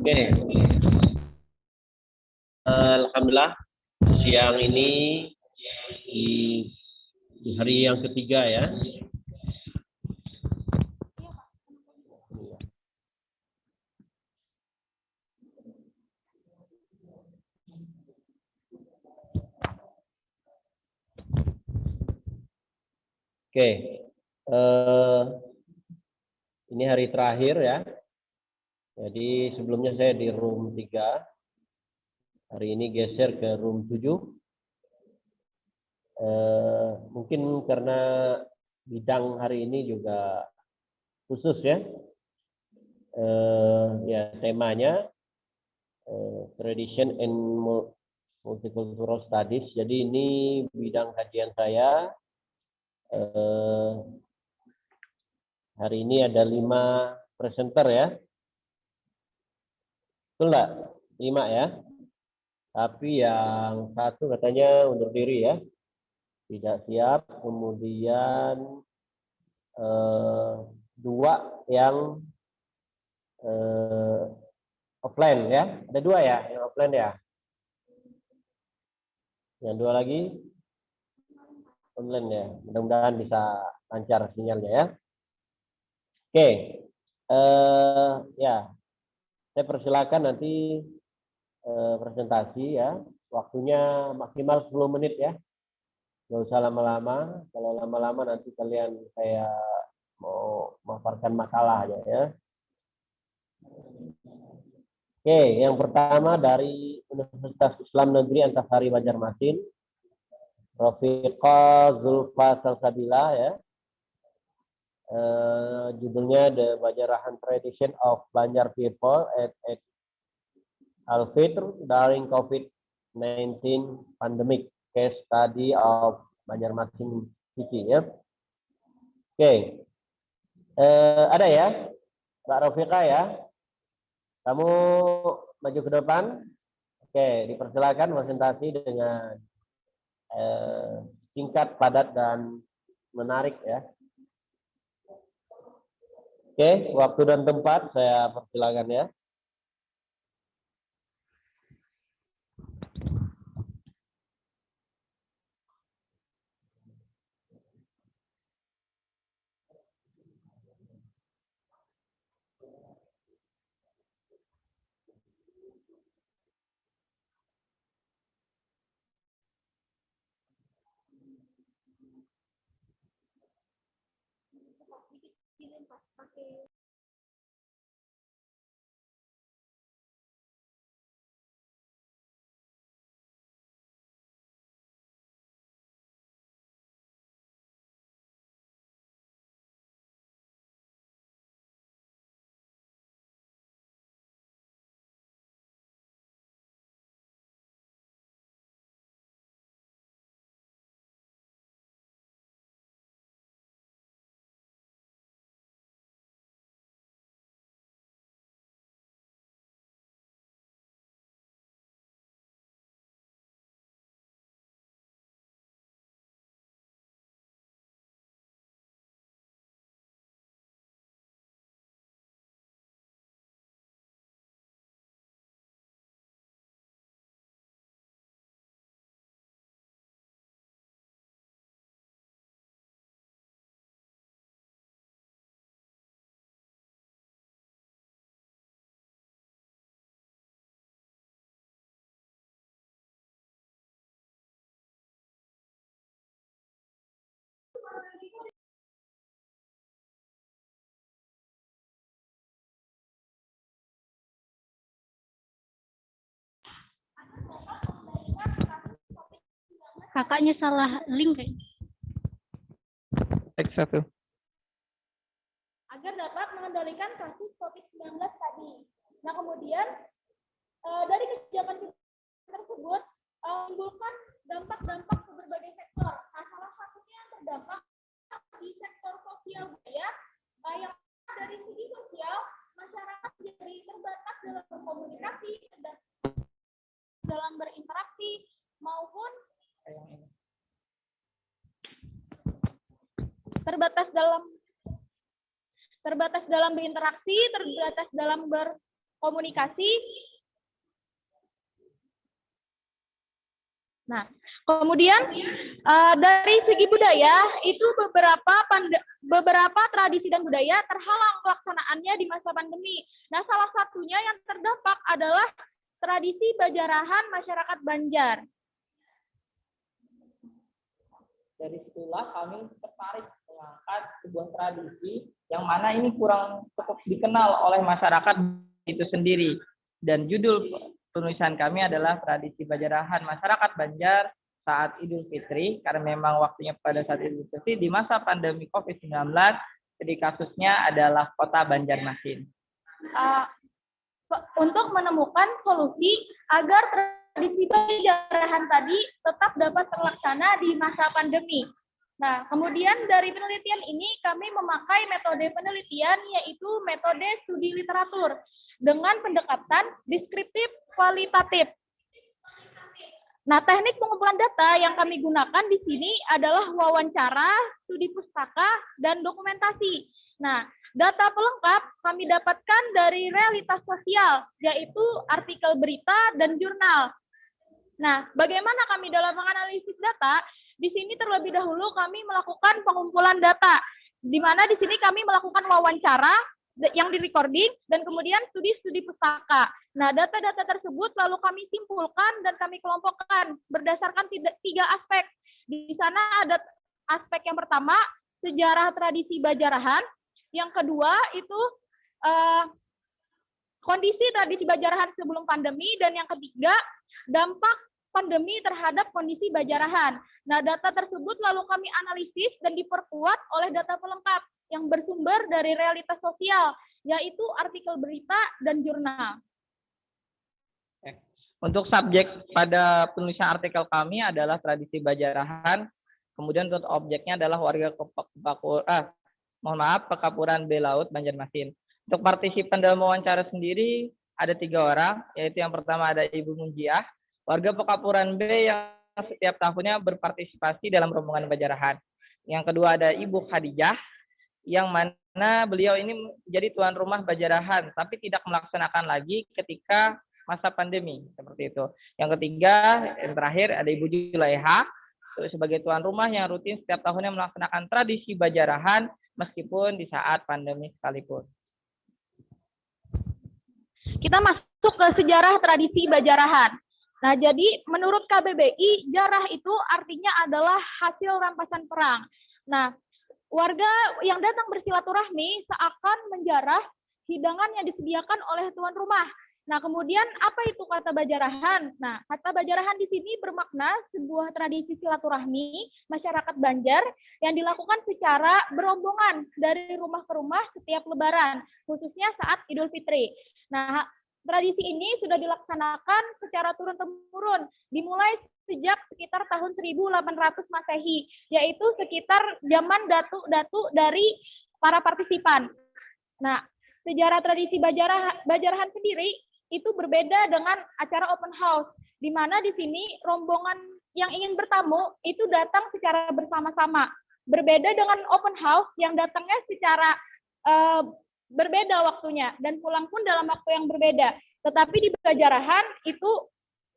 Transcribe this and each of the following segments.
Oke, alhamdulillah siang ini di hari yang ketiga ya. Oke, ini hari terakhir ya. Jadi sebelumnya saya di room 3. Hari ini geser ke room 7. Mungkin karena bidang hari ini juga khusus ya. Ya temanya Tradition and Multicultural Studies. Jadi ini bidang kajian saya. Hari ini ada 5 presenter ya. Betul nggak? 5 ya. Tapi yang satu katanya undur diri ya. Tidak siap. Kemudian 2 yang offline ya. Ada 2 ya yang offline ya. Yang 2 lagi online ya. Mudah-mudahan bisa lancar sinyalnya ya. Oke. Ya. Saya persilakan nanti presentasi ya. Waktunya maksimal 10 menit ya. Nggak usah lama-lama. Kalau lama-lama nanti kalian kayak mau memaparkan makalah aja ya. Oke, yang pertama dari Universitas Islam Negeri Antasari Banjarmasin, Rofiqa Zulfa Salsabila ya. Judulnya The Banjarahan Tradition of Banjar People at Al-Fitr during COVID-19 Pandemic Case Study of Banjarmasin City ya. Oke, ada ya, Mbak Rofiqa ya. Kamu maju ke depan. Oke, dipersilakan presentasi dengan singkat, padat, dan menarik ya. Oke, waktu dan tempat saya persilakan ya. Kakaknya salah link kayaknya. X1. Agar dapat mengendalikan kasus COVID-19 tadi. Nah, kemudian dari kebijakan tersebut menimbulkan dampak-dampak ke berbagai sektor. Nah, salah satunya yang terdampak di sektor sosial budaya, yang dari segi sosial, masyarakat jadi terbatas dalam berkomunikasi, dalam berinteraksi, maupun terbatas dalam berinteraksi, terbatas dalam komunikasi. Nah, kemudian dari segi budaya itu beberapa tradisi dan budaya terhalang pelaksanaannya di masa pandemi. Nah, salah satunya yang terdampak adalah tradisi bajarahan masyarakat Banjar. Dari situlah kami tertarik mengangkat sebuah tradisi yang mana ini kurang cukup dikenal oleh masyarakat itu sendiri. Dan judul penulisan kami adalah tradisi bajarahan masyarakat Banjar saat Idul Fitri, karena memang waktunya pada saat Idul Fitri di masa pandemi COVID-19, jadi kasusnya adalah kota Banjarmasin. Untuk menemukan solusi agar tradisi bajarahan tadi tetap dapat terlaksana di masa pandemi. Nah, kemudian dari penelitian ini kami memakai metode penelitian yaitu metode studi literatur dengan pendekatan deskriptif kualitatif. Nah, teknik pengumpulan data yang kami gunakan di sini adalah wawancara, studi pustaka, dan dokumentasi. Nah, data pelengkap kami dapatkan dari realitas sosial, yaitu artikel berita dan jurnal. Nah, bagaimana kami dalam menganalisis data? Di sini terlebih dahulu kami melakukan pengumpulan data, di mana di sini kami melakukan wawancara yang di-recording dan kemudian studi pustaka. Nah, data-data tersebut lalu kami simpulkan dan kami kelompokkan berdasarkan tiga aspek. Di sana ada aspek yang pertama, sejarah tradisi bajarahan. Yang kedua itu kondisi tradisi bajarahan sebelum pandemi, dan yang ketiga dampak pandemi terhadap kondisi bajarahan. Nah, data tersebut lalu kami analisis dan diperkuat oleh data pelengkap yang bersumber dari realitas sosial, yaitu artikel berita dan jurnal. Untuk subjek pada penulisan artikel kami adalah tradisi bajarahan, kemudian untuk objeknya adalah warga Pekapuran B Laut Banjarmasin. Untuk partisipan dalam wawancara sendiri ada 3 orang, yaitu yang pertama ada Ibu Munjiah, warga Pekapuran B yang setiap tahunnya berpartisipasi dalam rombongan bajarahan. Yang kedua ada Ibu Khadijah, yang mana beliau ini menjadi tuan rumah bajarahan, tapi tidak melaksanakan lagi ketika masa pandemi, seperti itu. Yang ketiga, yang terakhir ada Ibu Julaiha, sebagai tuan rumah yang rutin setiap tahunnya melaksanakan tradisi bajarahan, meskipun di saat pandemi sekalipun. Kita masuk ke sejarah tradisi bajarahan. Nah, jadi menurut KBBI, jarah itu artinya adalah hasil rampasan perang. Nah, warga yang datang bersilaturahmi seakan menjarah hidangan yang disediakan oleh tuan rumah. Nah, kemudian apa itu kata bajarahan? Nah, kata bajarahan di sini bermakna sebuah tradisi silaturahmi masyarakat Banjar yang dilakukan secara berombongan dari rumah ke rumah setiap Lebaran, khususnya saat Idul Fitri. Nah, tradisi ini sudah dilaksanakan secara turun-temurun, dimulai sejak sekitar tahun 1800 Masehi, yaitu sekitar zaman datu-datu dari para partisipan. Nah, sejarah tradisi bajarahan sendiri itu berbeda dengan acara open house, di mana di sini rombongan yang ingin bertamu itu datang secara bersama-sama. Berbeda dengan open house yang datangnya secara berbeda waktunya dan pulang pun dalam waktu yang berbeda. Tetapi di bajarahan itu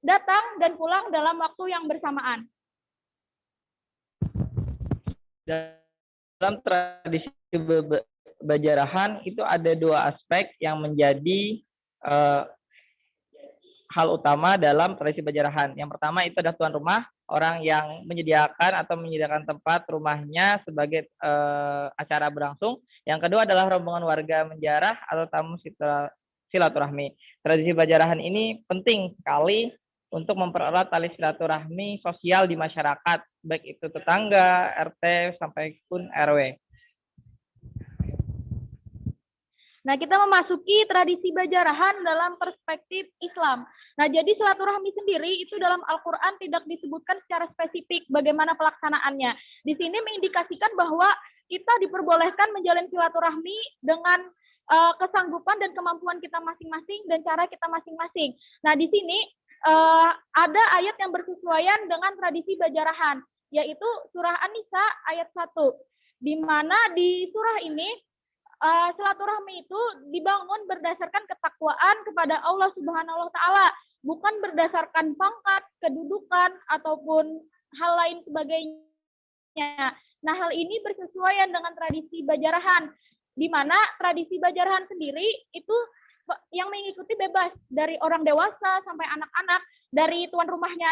datang dan pulang dalam waktu yang bersamaan. Dalam tradisi bajarahan itu ada 2 aspek yang menjadi hal utama dalam tradisi bajarahan. Yang pertama itu adalah tuan rumah, orang yang menyediakan tempat rumahnya sebagai acara berlangsung. Yang kedua adalah rombongan warga menjarah atau tamu silaturahmi. Tradisi bajarahan ini penting sekali untuk mempererat tali silaturahmi sosial di masyarakat, baik itu tetangga, RT, sampai pun RW. Nah, kita memasuki tradisi bajarahan dalam perspektif Islam. Nah, jadi silaturahmi sendiri itu dalam Al-Quran tidak disebutkan secara spesifik bagaimana pelaksanaannya. Di sini mengindikasikan bahwa kita diperbolehkan menjalin silaturahmi dengan kesanggupan dan kemampuan kita masing-masing dan cara kita masing-masing. Nah, di sini ada ayat yang bersesuaian dengan tradisi bajarahan, yaitu surah An-Nisa ayat 1, di mana di surah ini silaturahmi itu dibangun berdasarkan ketakwaan kepada Allah Subhanahu wa taala, bukan berdasarkan pangkat, kedudukan ataupun hal lain sebagainya. Nah, hal ini bersesuaian dengan tradisi Bajarahan, di mana tradisi Bajarahan sendiri itu yang mengikuti bebas, dari orang dewasa sampai anak-anak, dari tuan rumahnya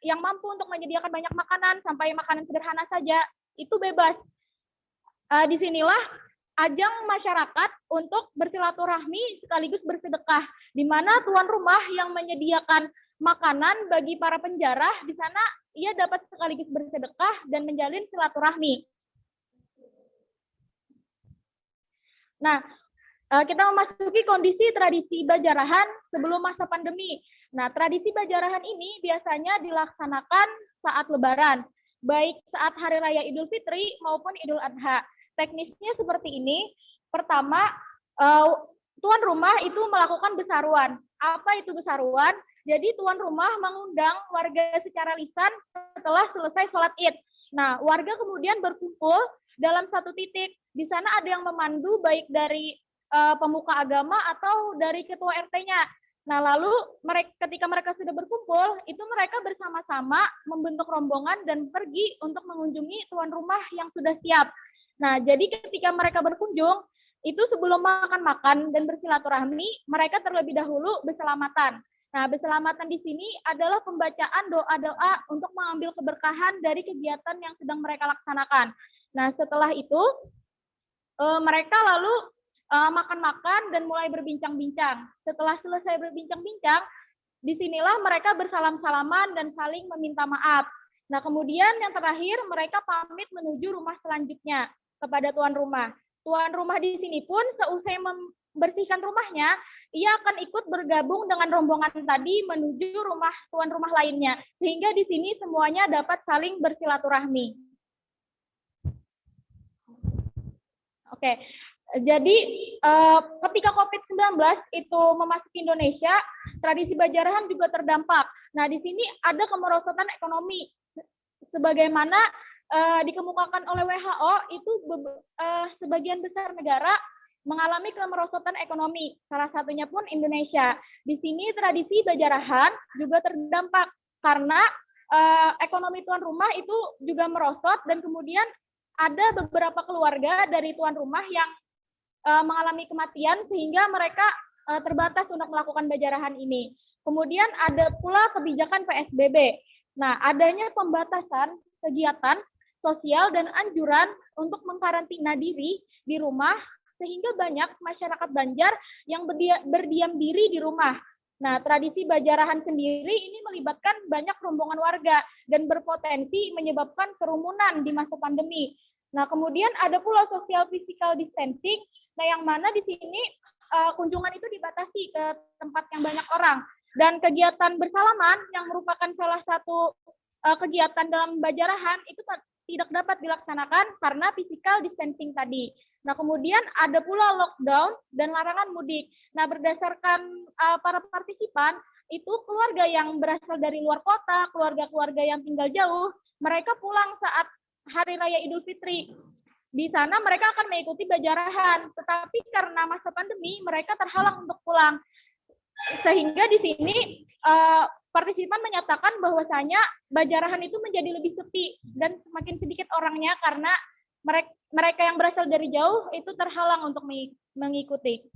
yang mampu untuk menyediakan banyak makanan sampai makanan sederhana saja, itu bebas. Disinilah ajang masyarakat untuk bersilaturahmi sekaligus bersedekah, di mana tuan rumah yang menyediakan makanan bagi para penjara, di sana ia dapat sekaligus bersedekah dan menjalin silaturahmi. Nah, kita memasuki kondisi tradisi Bajarahan sebelum masa pandemi. Nah, tradisi Bajarahan ini biasanya dilaksanakan saat Lebaran, baik saat Hari Raya Idul Fitri maupun Idul Adha. Teknisnya seperti ini. Pertama, tuan rumah itu melakukan besaruan. Apa itu besaruan? Jadi tuan rumah mengundang warga secara lisan setelah selesai sholat Id. Nah, warga kemudian berkumpul dalam satu titik. Di sana ada yang memandu baik dari pemuka agama atau dari ketua RT-nya. Nah, lalu ketika mereka sudah berkumpul, itu mereka bersama-sama membentuk rombongan dan pergi untuk mengunjungi tuan rumah yang sudah siap. Nah, jadi ketika mereka berkunjung, itu sebelum makan-makan dan bersilaturahmi, mereka terlebih dahulu berselamatan. Nah, berselamatan di sini adalah pembacaan doa-doa untuk mengambil keberkahan dari kegiatan yang sedang mereka laksanakan. Nah, setelah itu, mereka lalu makan-makan dan mulai berbincang-bincang. Setelah selesai berbincang-bincang, disinilah mereka bersalam-salaman dan saling meminta maaf. Nah, kemudian yang terakhir, mereka pamit menuju rumah selanjutnya kepada tuan rumah. Tuan rumah di sini pun seusai membersihkan rumahnya, ia akan ikut bergabung dengan rombongan tadi menuju rumah tuan rumah lainnya. Sehingga di sini semuanya dapat saling bersilaturahmi. Oke, jadi ketika COVID-19 itu memasuki Indonesia, tradisi Bajarahan juga terdampak. Nah, di sini ada kemerosotan ekonomi. Sebagaimana dikemukakan oleh WHO, itu sebagian besar negara mengalami kemerosotan ekonomi, salah satunya pun Indonesia. Di sini tradisi Bajarahan juga terdampak karena ekonomi tuan rumah itu juga merosot, dan kemudian ada beberapa keluarga dari tuan rumah yang mengalami kematian sehingga mereka terbatas untuk melakukan Bajarahan ini. Kemudian ada pula kebijakan PSBB. Nah, adanya pembatasan kegiatan sosial dan anjuran untuk mengkarantina diri di rumah, sehingga banyak masyarakat Banjar yang berdiam diri di rumah. Nah, tradisi Bajarahan sendiri ini melibatkan banyak rombongan warga dan berpotensi menyebabkan kerumunan di masa pandemi. Nah, kemudian ada pula social physical distancing, nah yang mana di sini kunjungan itu dibatasi ke tempat yang banyak orang. Dan kegiatan bersalaman yang merupakan salah satu kegiatan dalam Bajarahan itu tidak dapat dilaksanakan karena physical distancing tadi. Nah, kemudian ada pula lockdown dan larangan mudik. Nah, berdasarkan para partisipan, itu keluarga yang berasal dari luar kota, keluarga-keluarga yang tinggal jauh, mereka pulang saat Hari Raya Idul Fitri. Di sana mereka akan mengikuti Bajarahan, tetapi karena masa pandemi, mereka terhalang untuk pulang. Sehingga di sini partisipan menyatakan bahwasanya Bajarahan itu menjadi lebih sepi dan semakin sedikit orangnya karena mereka yang berasal dari jauh itu terhalang untuk mengikuti.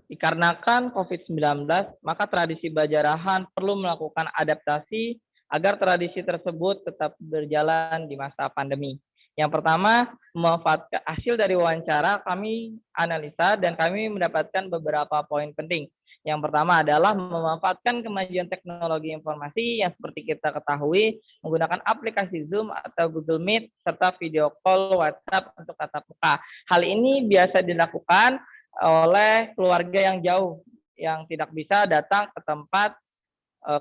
Dikarenakan COVID-19, maka tradisi Bajarahan perlu melakukan adaptasi agar tradisi tersebut tetap berjalan di masa pandemi. Yang pertama, memanfaatkan hasil dari wawancara kami analisa dan kami mendapatkan beberapa poin penting. Yang pertama adalah memanfaatkan kemajuan teknologi informasi yang seperti kita ketahui menggunakan aplikasi Zoom atau Google Meet serta video call WhatsApp untuk tatap muka. Hal ini biasa dilakukan oleh keluarga yang jauh yang tidak bisa datang ke tempat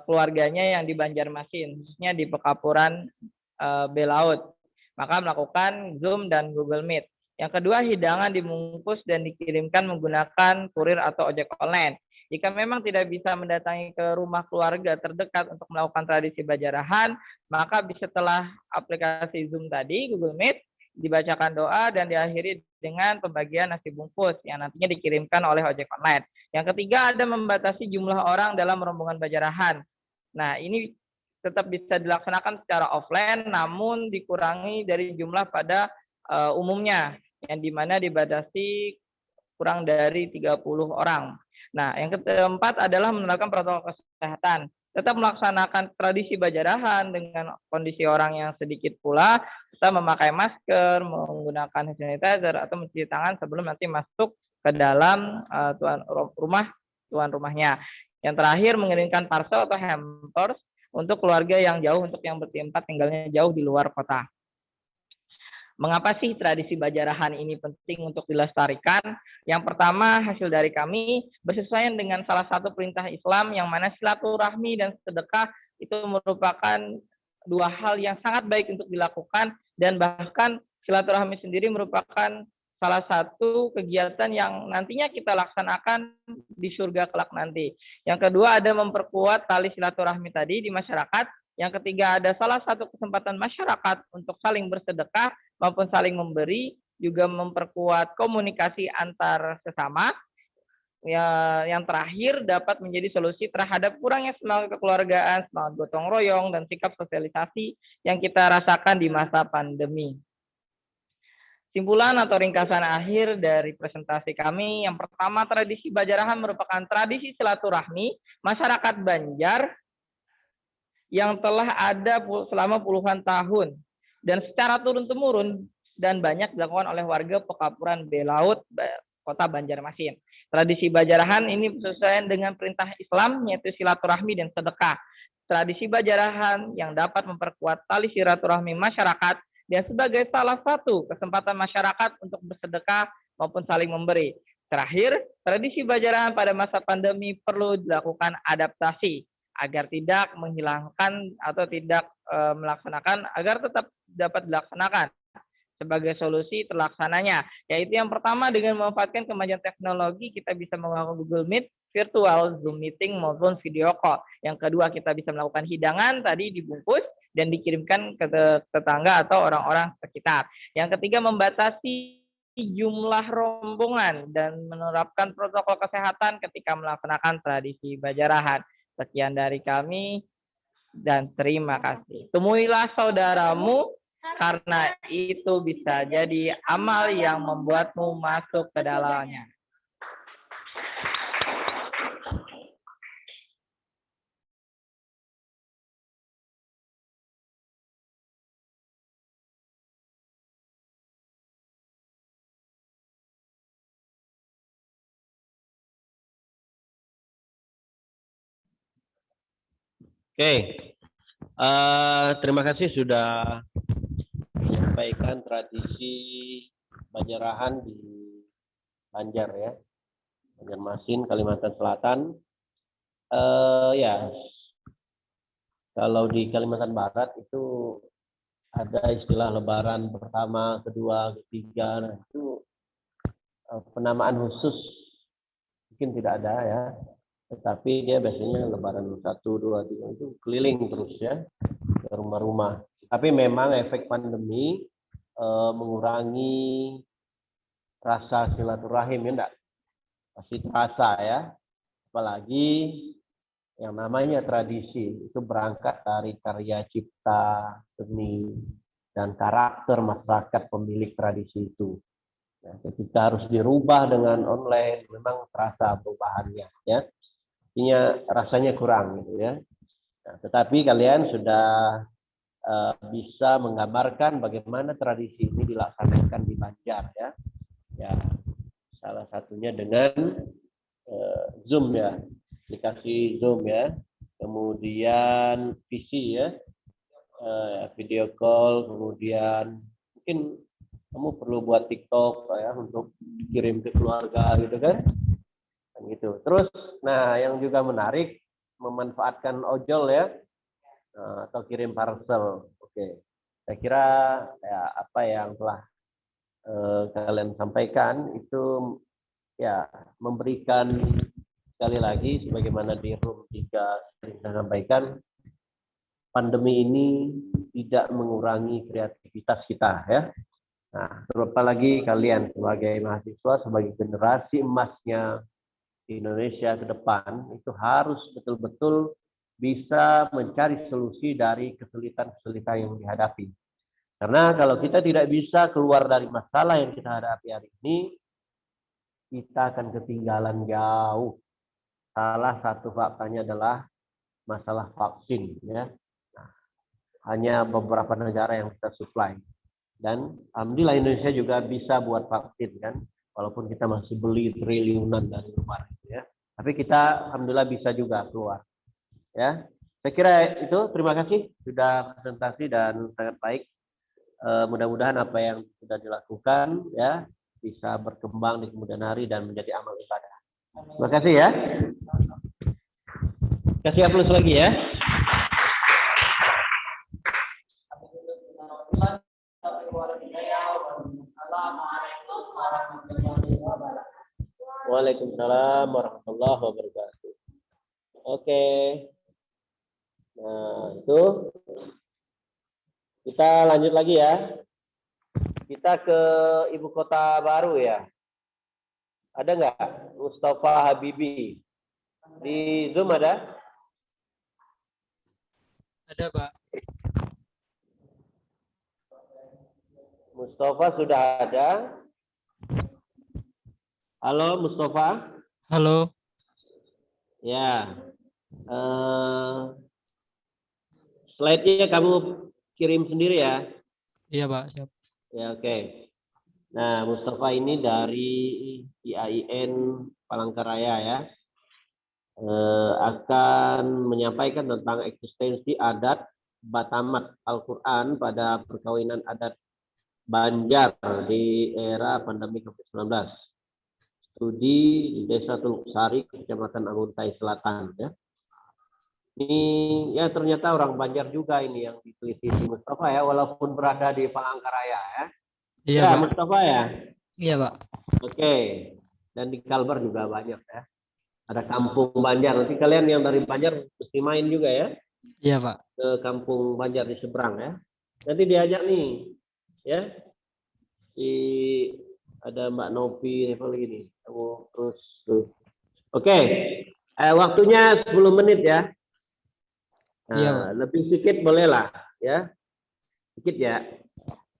keluarganya yang di Banjarmasin, khususnya di Pekapuran Belaut. Maka melakukan Zoom dan Google Meet. Yang kedua, hidangan dibungkus dan dikirimkan menggunakan kurir atau ojek online. Jika memang tidak bisa mendatangi ke rumah keluarga terdekat untuk melakukan tradisi Bajarahan, maka setelah aplikasi Zoom tadi, Google Meet, dibacakan doa, dan diakhiri dengan pembagian nasi bungkus yang nantinya dikirimkan oleh ojek online. Yang ketiga, ada membatasi jumlah orang dalam rombongan Bajarahan. Nah, ini tetap bisa dilaksanakan secara offline, namun dikurangi dari jumlah pada umumnya, yang dimana dibatasi kurang dari 30 orang. Nah, yang keempat adalah menerapkan protokol kesehatan. Tetap melaksanakan tradisi Bajarahan dengan kondisi orang yang sedikit pula, kita memakai masker, menggunakan hand sanitizer, atau mencuci tangan sebelum nanti masuk ke dalam tuan rumahnya. Yang terakhir, mengirimkan parcel atau hampers untuk keluarga yang jauh, untuk yang bertempat tinggalnya jauh di luar kota. Mengapa sih tradisi Bajarahan ini penting untuk dilestarikan? Yang pertama, hasil dari kami bersesuaian dengan salah satu perintah Islam, yang mana silaturahmi dan sedekah itu merupakan dua hal yang sangat baik untuk dilakukan, dan bahkan silaturahmi sendiri merupakan salah satu kegiatan yang nantinya kita laksanakan di surga kelak nanti. Yang kedua, ada memperkuat tali silaturahmi tadi di masyarakat. Yang ketiga, ada salah satu kesempatan masyarakat untuk saling bersedekah maupun saling memberi, juga memperkuat komunikasi antar sesama. Yang terakhir, dapat menjadi solusi terhadap kurangnya semangat kekeluargaan, semangat gotong royong, dan sikap sosialisasi yang kita rasakan di masa pandemi. Simpulan atau ringkasan akhir dari presentasi kami, yang pertama, tradisi Bajarahan merupakan tradisi silaturahmi masyarakat Banjar yang telah ada selama puluhan tahun dan secara turun-temurun dan banyak dilakukan oleh warga Pekapuran Belaut, Kota Banjarmasin. Tradisi Bajarahan ini sesuai dengan perintah Islam, yaitu silaturahmi dan sedekah. Tradisi Bajarahan yang dapat memperkuat tali silaturahmi masyarakat dan sebagai salah satu kesempatan masyarakat untuk bersedekah maupun saling memberi. Terakhir, tradisi Bajarahan pada masa pandemi perlu dilakukan adaptasi agar tidak menghilangkan atau tidak melaksanakan, agar tetap dapat dilaksanakan sebagai solusi terlaksananya. Yaitu yang pertama, dengan memanfaatkan kemajuan teknologi, kita bisa menggunakan Google Meet, virtual, Zoom meeting, maupun video call. Yang kedua, kita bisa melakukan hidangan tadi dibungkus dan dikirimkan ke tetangga atau orang-orang sekitar. Yang ketiga, membatasi jumlah rombongan dan menerapkan protokol kesehatan ketika melaksanakan tradisi Bajarahan. Sekian dari kami dan terima kasih. Temuilah saudaramu, karena itu bisa jadi amal yang membuatmu masuk ke dalamnya. Oke, terima kasih sudah menyampaikan tradisi Bajarahan di Banjar ya, Banjarmasin, Kalimantan Selatan. Ya, kalau di Kalimantan Barat itu ada istilah Lebaran pertama, kedua, ketiga. Nah, itu penamaan khusus mungkin tidak ada ya. Tetapi dia biasanya Lebaran 1, 2, 3 itu keliling terus ya ke rumah-rumah. Tapi memang efek pandemi mengurangi rasa silaturahim ya enggak? Pasti terasa ya. Apalagi yang namanya tradisi itu berangkat dari karya cipta, seni, dan karakter masyarakat pemilik tradisi itu. Nah, ketika harus dirubah dengan online, memang terasa perubahannya ya. Artinya rasanya kurang gitu ya. Nah, tetapi kalian sudah bisa menggambarkan bagaimana tradisi ini dilaksanakan di Banjar ya. Ya, salah satunya dengan Zoom ya, aplikasi Zoom ya. Kemudian PC ya, video call, kemudian mungkin kamu perlu buat TikTok ya untuk kirim ke keluarga gitu kan. Gitu. Terus, nah yang juga menarik memanfaatkan ojol ya, atau kirim parcel. Oke, saya kira ya apa yang telah kalian sampaikan itu ya memberikan sekali lagi sebagaimana di room 3 sering saya sampaikan, pandemi ini tidak mengurangi kreativitas kita ya. Nah, apalagi kalian sebagai mahasiswa, sebagai generasi emasnya Indonesia ke depan, itu harus betul-betul bisa mencari solusi dari kesulitan-kesulitan yang dihadapi. Karena kalau kita tidak bisa keluar dari masalah yang kita hadapi hari ini, kita akan ketinggalan jauh. Salah satu faktanya adalah masalah vaksin, ya. Nah, hanya beberapa negara yang kita supply. Dan alhamdulillah Indonesia juga bisa buat vaksin kan, walaupun kita masih beli triliunan dari luar, ya. Tapi kita alhamdulillah bisa juga keluar, ya. Saya kira itu. Terima kasih sudah presentasi dan sangat baik. Mudah-mudahan apa yang sudah dilakukan ya bisa berkembang di kemudian hari dan menjadi amal ibadah. Terima kasih ya. Kasih aplaus lagi ya. Waalaikumsalam warahmatullahi wabarakatuh. Oke. Nah, itu kita lanjut lagi ya. Kita ke ibu kota baru ya. Ada nggak Mustafa Habibi? Di Zoom ada? Ada, Pak. Mustafa sudah ada. Halo Mustafa. Halo. Ya. Slide-nya kamu kirim sendiri ya. Iya, Pak. Siap. Ya, oke. Nah, Mustafa ini dari IAIN Palangkaraya ya. Akan menyampaikan tentang eksistensi adat Batamat Al-Quran pada perkawinan adat Banjar di era pandemi COVID-19. Studi di Desa Teluk Sari, Kecamatan Anguntai Selatan. Ya. Ini ya ternyata orang Banjar juga ini yang diteliti di Mustafa ya, walaupun berada di Palangkaraya ya. Iya, Ya, Pak. Mustafa ya. Iya, Pak. Oke. Dan di Kalbar juga banyak ya. Ada kampung Banjar. Nanti kalian yang dari Banjar mesti main juga ya. Iya, Pak. Ke kampung Banjar di seberang ya. Nanti diajak nih. Ya. Ada Mbak Novi level ini. Kamu terus tuh. Oke. Waktunya 10 menit ya. Nah, Iya, Pak. lebih sedikit bolehlah ya. Sedikit ya.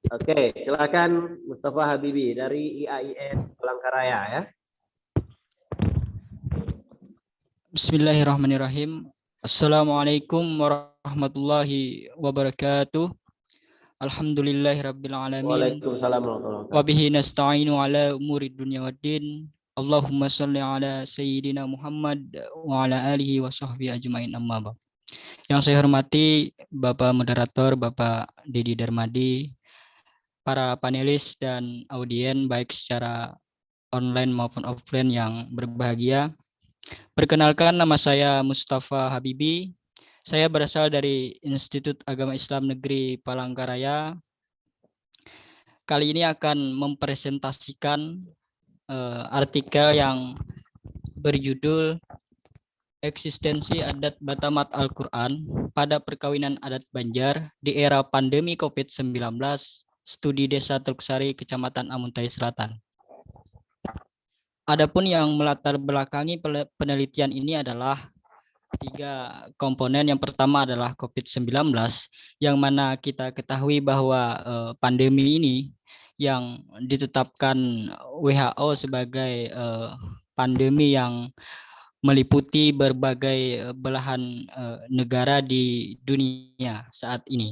Oke, silakan Mustafa Habibi dari IAIN Palangkaraya ya. Bismillahirrahmanirrahim. Assalamualaikum warahmatullahi wabarakatuh. Alhamdulillahirabbil alamin. Waalaikumsalam warahmatullahi wabarakatuh. Wa bihi nasta'inu ala umuri dunya waddin. Allahumma shalli ala sayyidina Muhammad wa ala alihi wa sahbihi ajmain, amma ba'd. Yang saya hormati Bapak moderator, Bapak Dedi Darmadi, para panelis dan audien baik secara online maupun offline yang berbahagia. Perkenalkan, nama saya Mustafa Habibi. Saya berasal dari Institut Agama Islam Negeri Palangkaraya. Kali ini akan mempresentasikan artikel yang berjudul Eksistensi Adat Batamat Al-Quran pada Perkawinan Adat Banjar di Era Pandemi COVID-19, Studi Desa Teluk Sari, Kecamatan Amuntai Selatan. Adapun yang melatar belakangi penelitian ini adalah 3 komponen. Yang pertama adalah COVID-19, yang mana kita ketahui bahwa pandemi ini yang ditetapkan WHO sebagai pandemi yang meliputi berbagai belahan negara di dunia saat ini.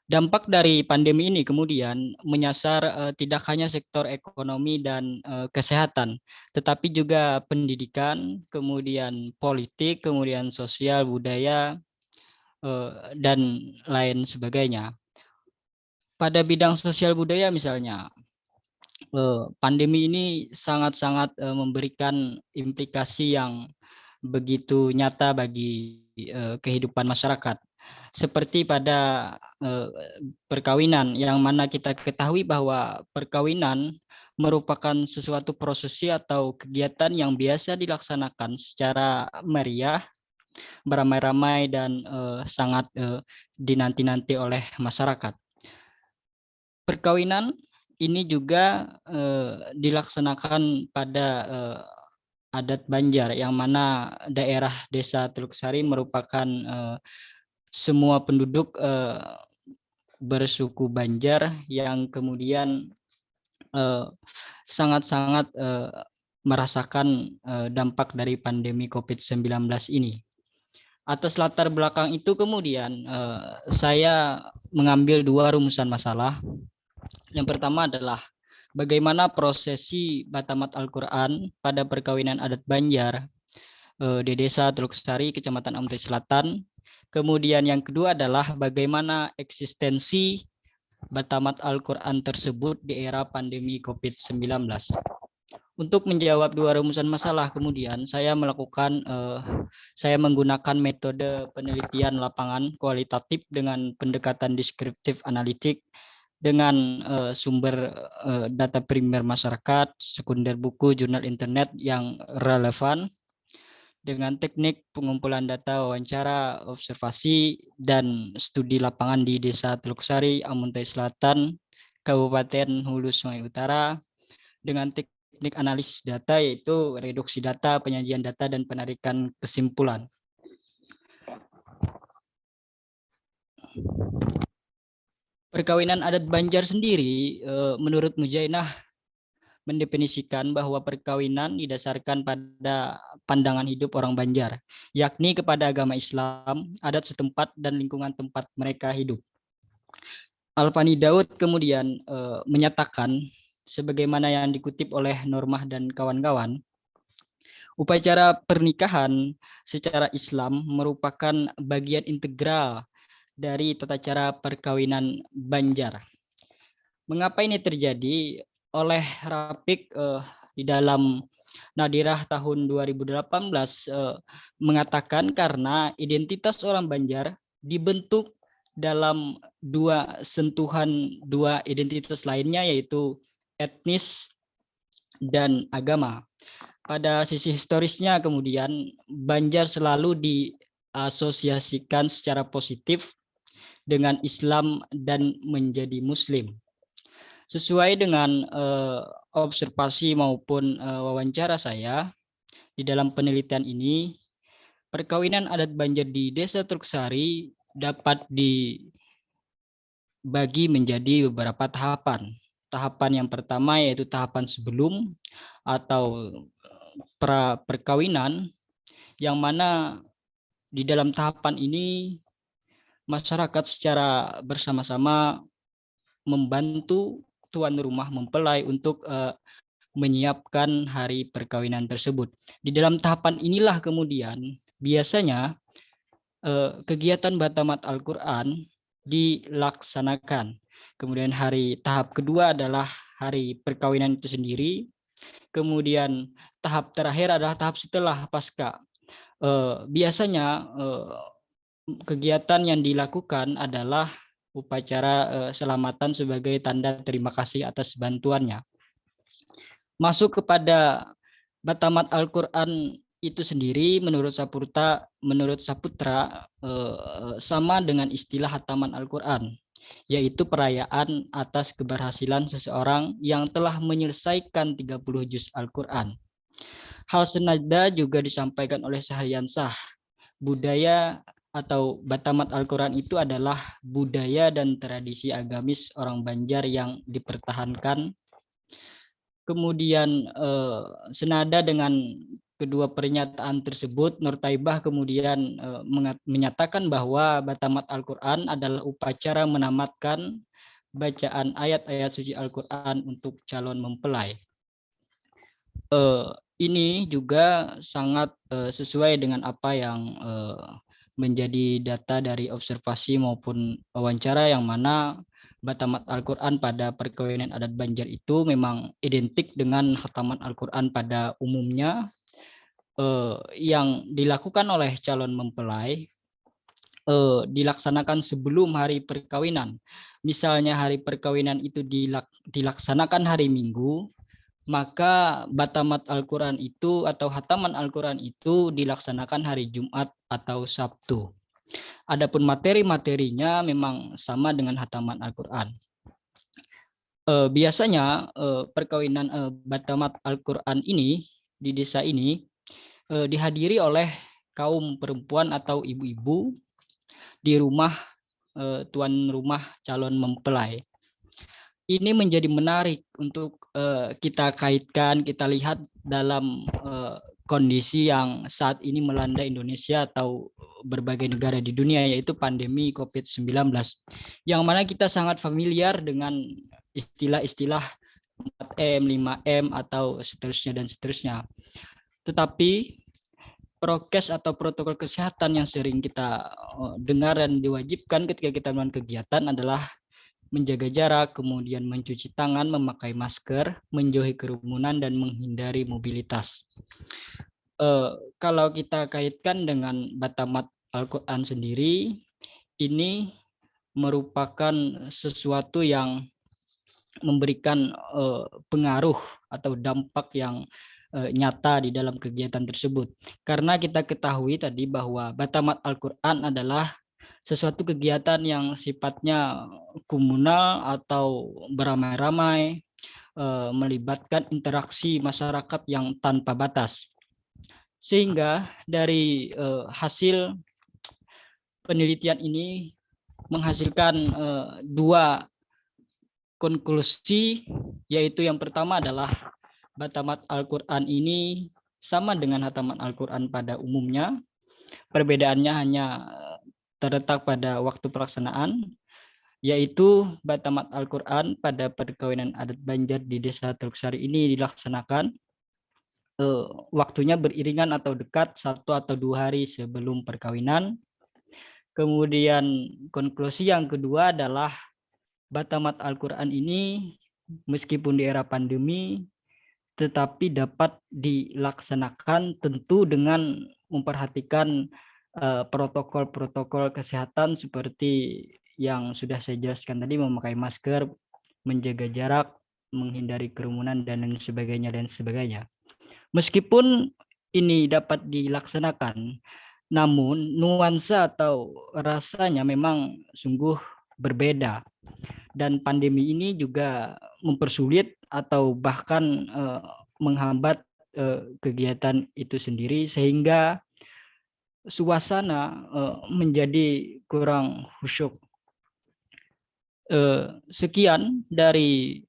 Dampak dari pandemi ini kemudian menyasar tidak hanya sektor ekonomi dan kesehatan, tetapi juga pendidikan, kemudian politik, kemudian sosial, budaya, dan lain sebagainya. Pada bidang sosial budaya misalnya, pandemi ini sangat-sangat memberikan implikasi yang begitu nyata bagi kehidupan masyarakat. Seperti pada perkawinan, yang mana kita ketahui bahwa perkawinan merupakan sesuatu prosesi atau kegiatan yang biasa dilaksanakan secara meriah, beramai-ramai, dan sangat dinanti-nanti oleh masyarakat. Perkawinan ini juga dilaksanakan pada adat Banjar, yang mana daerah Desa Teluk Sari merupakan semua penduduk bersuku Banjar yang kemudian sangat-sangat merasakan dampak dari pandemi COVID-19 ini. Atas latar belakang itu kemudian saya mengambil 2 rumusan masalah. Yang pertama adalah bagaimana prosesi Batamat Al-Quran pada perkawinan adat Banjar di Desa Teluk Sari, Kecamatan Amuntai Selatan. Kemudian yang kedua adalah bagaimana eksistensi Batamat Al-Quran tersebut di era pandemi COVID-19. Untuk menjawab 2 rumusan masalah, kemudian saya menggunakan metode penelitian lapangan kualitatif dengan pendekatan deskriptif analitik dengan sumber data primer masyarakat, sekunder buku, jurnal internet yang relevan, dengan teknik pengumpulan data, wawancara, observasi, dan studi lapangan di Desa Teluk Sari, Amuntai Selatan, Kabupaten Hulu Sungai Utara, dengan teknik analisis data yaitu reduksi data, penyajian data, dan penarikan kesimpulan. Perkawinan adat Banjar sendiri menurut Mujainah mendefinisikan bahwa perkawinan didasarkan pada pandangan hidup orang Banjar, yakni kepada agama Islam, adat setempat, dan lingkungan tempat mereka hidup. Alfani Daud kemudian menyatakan, sebagaimana yang dikutip oleh Normah dan kawan-kawan, upacara pernikahan secara Islam merupakan bagian integral dari tata cara perkawinan Banjar. Mengapa ini terjadi? Oleh Rapik di dalam Nadirah tahun 2018 mengatakan karena identitas orang Banjar dibentuk dalam 2 sentuhan 2 identitas lainnya, yaitu etnis dan agama. Pada sisi historisnya kemudian Banjar selalu diasosiasikan secara positif dengan Islam dan menjadi Muslim. Sesuai dengan observasi maupun wawancara saya, di dalam penelitian ini, perkawinan adat Banjar di Desa Teluk Sari dapat dibagi menjadi beberapa tahapan. Tahapan yang pertama yaitu tahapan sebelum atau pra perkawinan, yang mana di dalam tahapan ini masyarakat secara bersama-sama membantu tuan rumah mempelai untuk menyiapkan hari perkawinan tersebut. Di dalam tahapan inilah kemudian biasanya kegiatan Batamat Al-Quran dilaksanakan. Kemudian tahap kedua adalah hari perkawinan itu sendiri. Kemudian tahap terakhir adalah tahap setelah pasca. Biasanya kegiatan yang dilakukan adalah upacara selamatan sebagai tanda terima kasih atas bantuannya. Masuk kepada Batamat Al-Quran itu sendiri menurut Saputra sama dengan istilah hataman Al-Quran, yaitu perayaan atas keberhasilan seseorang yang telah menyelesaikan 30 juz Al-Quran. Hal senada juga disampaikan oleh Sahriansah. Budaya atau Batamat Al-Quran itu adalah budaya dan tradisi agamis orang Banjar yang dipertahankan. Kemudian senada dengan kedua pernyataan tersebut, Nur Taibah kemudian menyatakan bahwa Batamat Al-Quran adalah upacara menamatkan bacaan ayat-ayat suci Al-Quran untuk calon mempelai. Ini juga sangat sesuai dengan apa yang menjadi data dari observasi maupun wawancara, yang mana Batamat Al-Quran pada perkawinan adat Banjar itu memang identik dengan khataman Al-Quran pada umumnya yang dilakukan oleh calon mempelai dilaksanakan sebelum hari perkawinan. Misalnya hari perkawinan itu dilaksanakan hari Minggu, maka Batamat Al-Quran itu atau hataman Al-Quran itu dilaksanakan hari Jumat atau Sabtu. Adapun materi-materinya memang sama dengan hataman Al-Quran. biasanya perkawinan Batamat Al-Quran ini di desa ini dihadiri oleh kaum perempuan atau ibu-ibu di rumah tuan rumah calon mempelai. Ini menjadi menarik untuk kita kaitkan, kita lihat dalam kondisi yang saat ini melanda Indonesia atau berbagai negara di dunia, yaitu pandemi COVID-19, yang mana kita sangat familiar dengan istilah-istilah 4M, 5M, atau seterusnya dan seterusnya. Tetapi prokes atau protokol kesehatan yang sering kita dengar dan diwajibkan ketika kita melakukan kegiatan adalah menjaga jarak, kemudian mencuci tangan, memakai masker, menjauhi kerumunan, dan menghindari mobilitas. Kalau kita kaitkan dengan Batamat Al-Quran sendiri, ini merupakan sesuatu yang memberikan pengaruh atau dampak yang nyata di dalam kegiatan tersebut. Karena kita ketahui tadi bahwa Batamat Al-Quran adalah sesuatu kegiatan yang sifatnya komunal atau beramai-ramai, melibatkan interaksi masyarakat yang tanpa batas. Sehingga dari hasil penelitian ini menghasilkan dua konklusi, yaitu yang pertama adalah Batamat Al-Quran ini sama dengan Hataman Al-Quran pada umumnya. Perbedaannya hanya terletak pada waktu pelaksanaan, yaitu Batamat Al-Quran pada perkawinan adat Banjar di Desa Teluk Sari ini dilaksanakan waktunya beriringan atau dekat 1 atau 2 hari sebelum perkawinan. Kemudian konklusi yang kedua adalah Batamat Al-Quran ini meskipun di era pandemi tetapi dapat dilaksanakan tentu dengan memperhatikan protokol-protokol kesehatan seperti yang sudah saya jelaskan tadi, memakai masker, menjaga jarak, menghindari kerumunan, dan lain sebagainya. Meskipun ini dapat dilaksanakan, namun nuansa atau rasanya memang sungguh berbeda. Dan pandemi ini juga mempersulit atau bahkan menghambat kegiatan itu sendiri, sehingga suasana menjadi kurang khusyuk. Sekian dari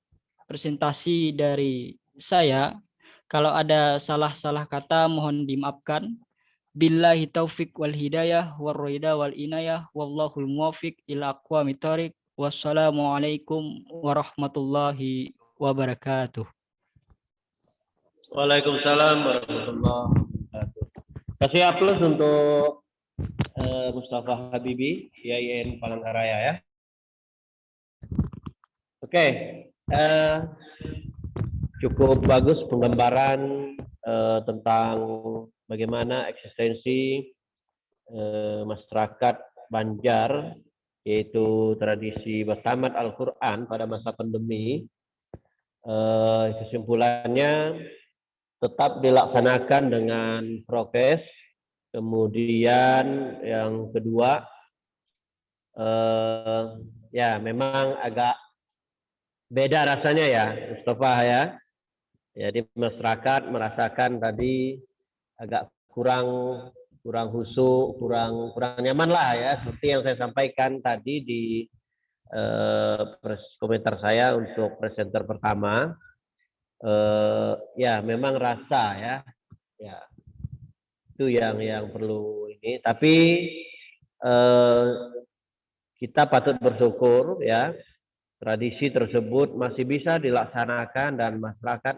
presentasi dari saya. Kalau ada salah-salah kata mohon dimaafkan. Billahi taufik wal hidayah wal roida wal inayah wallahul muwafiq ila aqwamit thoriq. Wassalamualaikum warahmatullahi wabarakatuh. Waalaikumsalam warahmatullahi wabarakatuh. Kasih aplaus untuk Mustafa Habibi, IAIN Palangkaraya ya. Oke, cukup bagus penggambaran tentang bagaimana eksistensi masyarakat Banjar, yaitu tradisi Batamat Al-Quran pada masa pandemi. Kesimpulannya tetap dilaksanakan dengan prokes. Kemudian yang kedua, ya memang agak beda rasanya ya Mustafa ya. Jadi masyarakat merasakan tadi agak kurang khusyuk, kurang nyaman lah ya, seperti yang saya sampaikan tadi di komentar saya untuk presenter pertama. Ya memang rasa ya itu yang perlu ini, tapi kita patut bersyukur ya tradisi tersebut masih bisa dilaksanakan dan masyarakat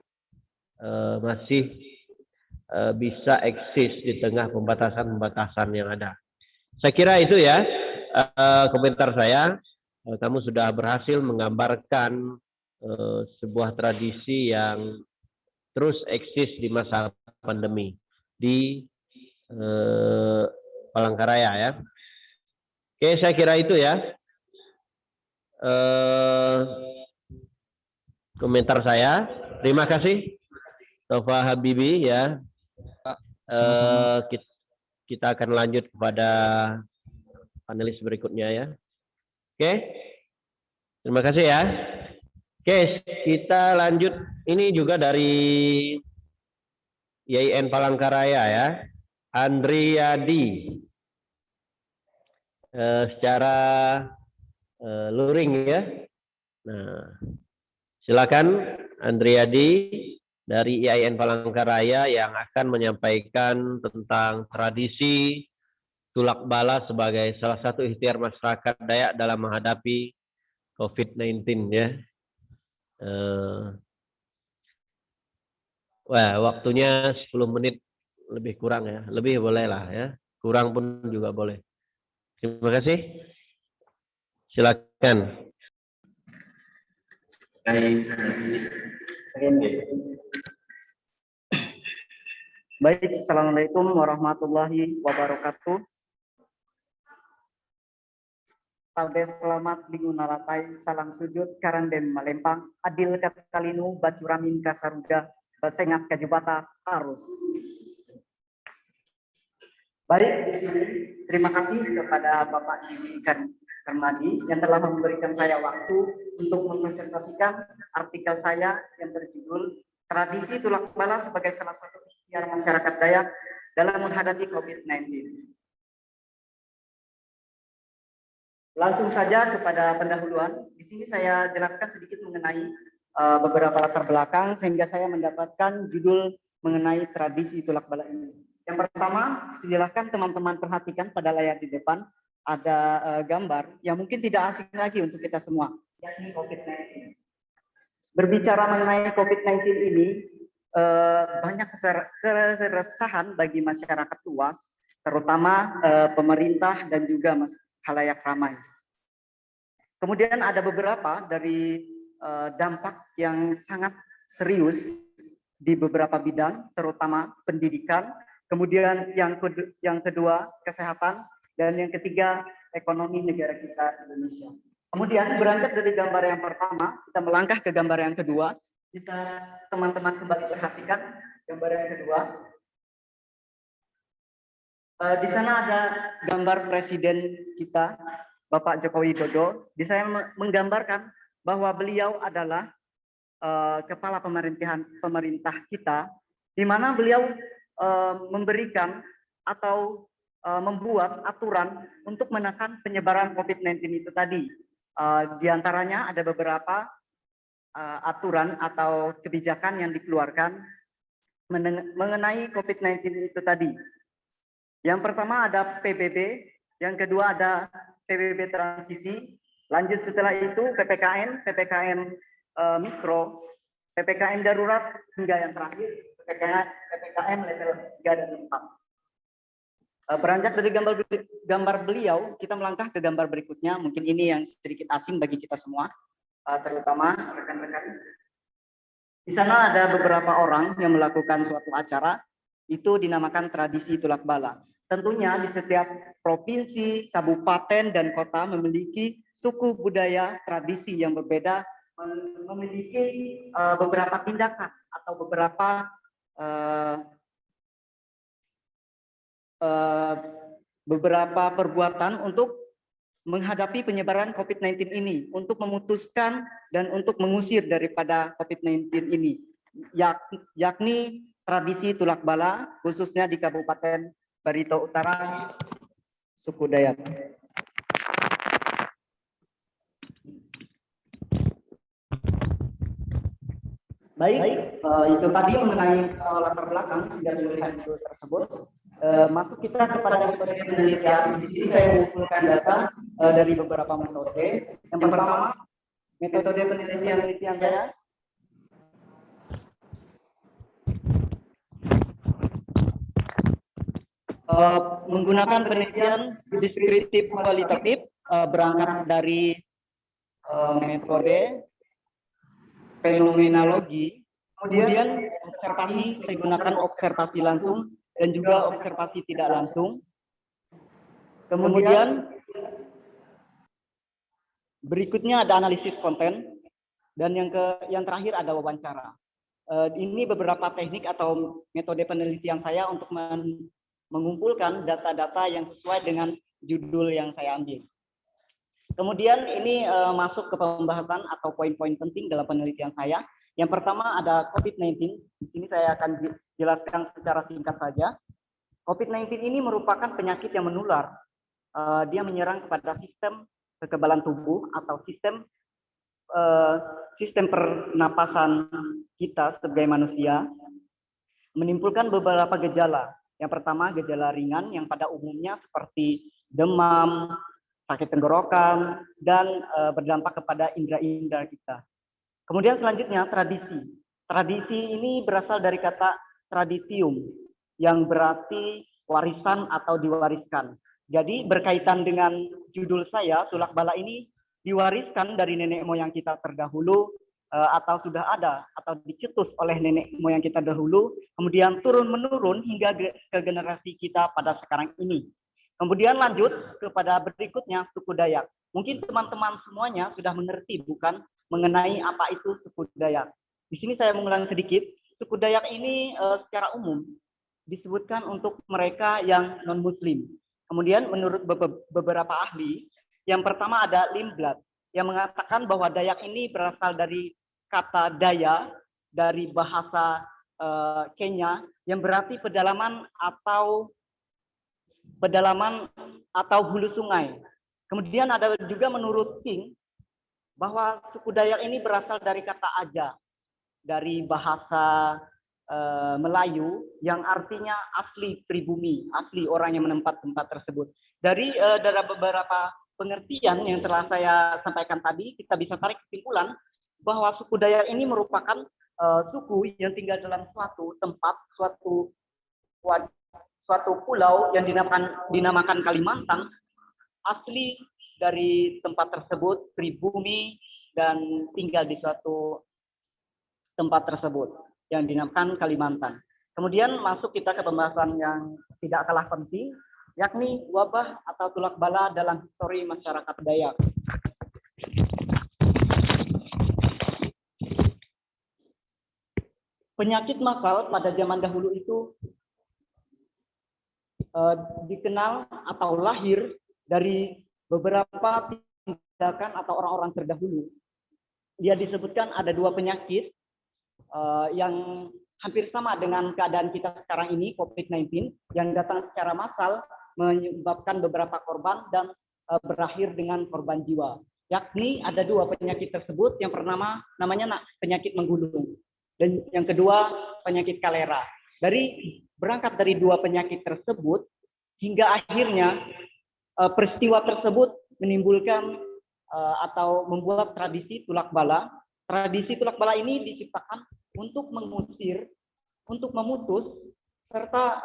masih bisa eksis di tengah pembatasan-pembatasan yang ada. Saya kira itu ya komentar saya. Kamu sudah berhasil menggambarkan sebuah tradisi yang terus eksis di masa pandemi di Palangkaraya ya. Oke, saya kira itu ya komentar saya. Terima kasih Mustafa Habibi ya. Kita akan lanjut kepada panelis berikutnya ya. Oke, terima kasih ya. Oke, kita lanjut. Ini juga dari YIN Palangkaraya ya, Andriyadi. Secara luring ya. Nah, silakan Andriyadi dari IAIN Palangkaraya yang akan menyampaikan tentang tradisi tulak bala sebagai salah satu ikhtiar masyarakat Dayak dalam menghadapi COVID-19 ya. Wah, waktunya 10 menit lebih kurang ya. Lebih boleh lah ya. Kurang pun juga boleh. Terima kasih. Silakan. Baik, Assalamualaikum warahmatullahi wabarakatuh. Tabe selamat digunalatai salam sujud karandem malempang adil katalinu bacuramin kasaruga basengat kajubata arus. Baik, di sini terima kasih kepada Bapak Didi Karmadi yang telah memberikan saya waktu untuk mempresentasikan artikel saya yang berjudul Tradisi Tulak Bala sebagai salah satu ikhtiar masyarakat Dayak dalam menghadapi COVID-19. Langsung saja kepada pendahuluan. Di sini saya jelaskan sedikit mengenai beberapa latar belakang sehingga saya mendapatkan judul mengenai tradisi tulak bala ini. Yang pertama, silakan teman-teman perhatikan pada layar di depan ada gambar yang mungkin tidak asing lagi untuk kita semua, yakni COVID-19. Berbicara mengenai COVID-19 ini, banyak keresahan bagi masyarakat luas, terutama pemerintah dan juga khalayak ramai. Kemudian ada beberapa dari dampak yang sangat serius di beberapa bidang, terutama pendidikan, kemudian yang kedua kesehatan, dan yang ketiga ekonomi negara kita Indonesia. Kemudian beranjak dari gambar yang pertama, kita melangkah ke gambar yang kedua. Bisa teman-teman kembali perhatikan gambar yang kedua. Di sana ada gambar presiden kita, Bapak Joko Widodo. Di saya menggambarkan bahwa beliau adalah kepala pemerintah kita, di mana beliau memberikan atau membuat aturan untuk menekan penyebaran COVID-19 itu tadi. Di antaranya ada beberapa aturan atau kebijakan yang dikeluarkan mengenai COVID-19 itu tadi. Yang pertama ada PBB, yang kedua ada PBB transisi, lanjut setelah itu PPKM mikro, PPKM darurat, hingga yang terakhir PPKM level 3 dan 4. Beranjak dari gambar beliau, kita melangkah ke gambar berikutnya. Mungkin ini yang sedikit asing bagi kita semua, terutama rekan-rekan. Di sana ada beberapa orang yang melakukan suatu acara, itu dinamakan tradisi tulak bala. Tentunya di setiap provinsi, kabupaten, dan kota memiliki suku budaya tradisi yang berbeda, memiliki beberapa tindakan atau beberapa perbuatan untuk menghadapi penyebaran COVID-19 ini, untuk memutuskan dan untuk mengusir daripada COVID-19 ini, yakni tradisi tulak bala, khususnya di Kabupaten Barito Utara, suku Dayak. Baik, itu tadi mengenai latar belakang sehingga pemilihan itu tersebut. Masuk kita kepada metode penelitian. Di sini saya mengumpulkan data dari beberapa metode. Yang pertama, metode penelitian saya menggunakan penelitian deskriptif kualitatif, berangkat dari metode fenomenologi, kemudian observasi, saya gunakan observasi langsung dan juga observasi tidak langsung. Kemudian berikutnya ada analisis konten, dan yang terakhir ada wawancara. Ini beberapa teknik atau metode penelitian saya untuk mengumpulkan data-data yang sesuai dengan judul yang saya ambil. Kemudian ini masuk ke pembahasan atau poin-poin penting dalam penelitian saya. Yang pertama ada COVID-19. Di sini saya akan jelaskan secara singkat saja. COVID-19 ini merupakan penyakit yang menular. Dia menyerang kepada sistem kekebalan tubuh atau sistem pernapasan kita sebagai manusia, menimbulkan beberapa gejala. Yang pertama gejala ringan yang pada umumnya seperti demam, sakit tenggorokan, dan berdampak kepada indera-indera kita. Kemudian selanjutnya tradisi. Tradisi ini berasal dari kata traditium, yang berarti warisan atau diwariskan. Jadi berkaitan dengan judul saya, tulak bala ini diwariskan dari nenek moyang kita terdahulu, atau sudah ada atau dicetus oleh nenek moyang kita dahulu, kemudian turun-menurun hingga ke generasi kita pada sekarang ini. Kemudian lanjut kepada berikutnya, suku Dayak. Mungkin teman-teman semuanya sudah mengerti bukan mengenai apa itu suku Dayak. Di sini saya mengulang sedikit, suku Dayak ini secara umum disebutkan untuk mereka yang non-muslim. Kemudian menurut beberapa ahli, yang pertama ada Lindblad, yang mengatakan bahwa Dayak ini berasal dari kata Daya, dari bahasa Kenya, yang berarti pedalaman atau hulu sungai. Kemudian ada juga menurut King, bahwa suku Dayak ini berasal dari kata Aja, dari bahasa Melayu yang artinya asli pribumi, asli orang yang menempati tempat tersebut. Dari beberapa pengertian yang telah saya sampaikan tadi, kita bisa tarik kesimpulan bahwa suku Dayak ini merupakan suku yang tinggal dalam suatu tempat, suatu pulau yang dinamakan Kalimantan, asli dari tempat tersebut, pribumi, dan tinggal di suatu tempat tersebut yang dinamakan Kalimantan. Kemudian masuk kita ke pembahasan yang tidak kalah penting, yakni wabah atau tulak bala dalam histori masyarakat Dayak. Penyakit masal pada zaman dahulu itu dikenal atau lahir dari beberapa tindakan atau orang-orang terdahulu. Dia disebutkan ada dua penyakit yang hampir sama dengan keadaan kita sekarang ini, COVID-19, yang datang secara massal menyebabkan beberapa korban dan berakhir dengan korban jiwa. Yakni ada dua penyakit tersebut, yang pertama namanya penyakit menggulung, dan yang kedua penyakit kolera. Berangkat dari dua penyakit tersebut, hingga akhirnya peristiwa tersebut menimbulkan atau membuat tradisi tulak bala. Tradisi tulak bala ini diciptakan untuk mengusir, untuk memutus, serta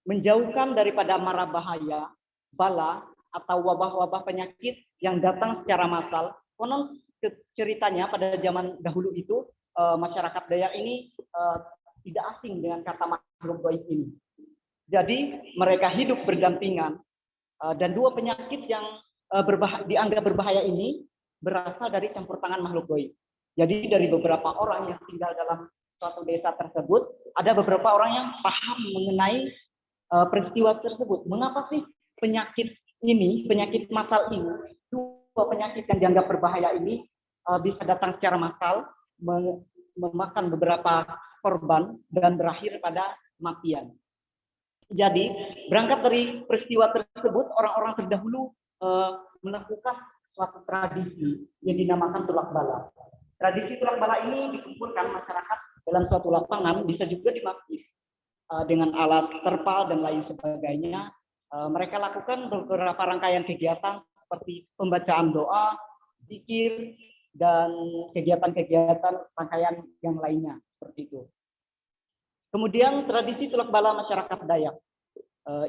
menjauhkan daripada mara bahaya, bala, atau wabah-wabah penyakit yang datang secara massal. Konon ceritanya pada zaman dahulu itu, masyarakat Dayak ini tidak asing dengan kata makhluk gaib ini. Jadi mereka hidup berdampingan, dan dua penyakit yang dianggap berbahaya ini berasal dari campur tangan makhluk gaib. Jadi dari beberapa orang yang tinggal dalam suatu desa tersebut, ada beberapa orang yang paham mengenai peristiwa tersebut. Mengapa sih penyakit ini, penyakit massal ini, dua penyakit yang dianggap berbahaya ini bisa datang secara massal, memakan beberapa korban dan berakhir pada kematian. Jadi berangkat dari peristiwa tersebut, orang-orang terdahulu melakukan suatu tradisi yang dinamakan tulak bala. Tradisi tulak bala ini dikumpulkan masyarakat dalam suatu lapangan, bisa juga di masjid, dengan alat terpal dan lain sebagainya. Mereka lakukan beberapa rangkaian kegiatan seperti pembacaan doa, zikir, dan kegiatan-kegiatan rangkaian yang lainnya seperti itu. Kemudian tradisi tulak bala masyarakat Dayak